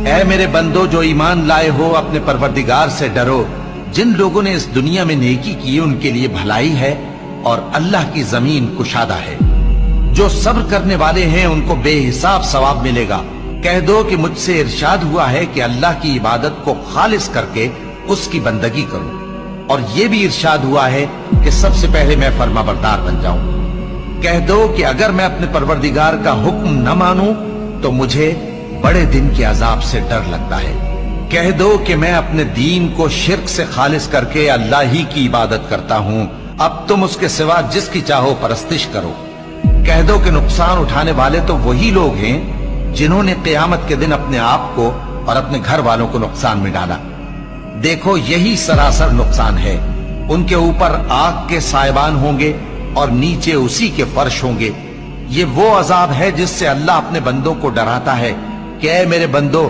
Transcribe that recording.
اے میرے بندو جو ایمان لائے ہو اپنے پروردگار سے ڈرو. جن لوگوں نے اس دنیا میں نیکی کی ان کے لیے بھلائی ہے اور اللہ کی زمین کشادہ ہے. جو صبر کرنے والے ہیں ان کو بے حساب ثواب ملے گا. کہہ دو کہ مجھ سے ارشاد ہوا ہے کہ اللہ کی عبادت کو خالص کر کے اس کی بندگی کروں، اور یہ بھی ارشاد ہوا ہے کہ سب سے پہلے میں فرما بردار بن جاؤں. کہہ دو کہ اگر میں اپنے پروردگار کا حکم نہ مانوں تو مجھے بڑے دن کے عذاب سے ڈر لگتا ہے. کہہ دو کہ میں اپنے دین کو شرک سے خالص کر کے اللہ ہی کی عبادت کرتا ہوں، اب تم اس کے سوا جس کی چاہو پرستش کرو. کہہ دو کہ نقصان اٹھانے والے تو وہی لوگ ہیں جنہوں نے قیامت کے دن اپنے آپ کو اور اپنے گھر والوں کو نقصان میں ڈالا. دیکھو یہی سراسر نقصان ہے. ان کے اوپر آگ کے سائبان ہوں گے اور نیچے اسی کے فرش ہوں گے. یہ وہ عذاب ہے جس سے اللہ اپنے بندوں کو ڈراتا ہے کہ اے میرے بندو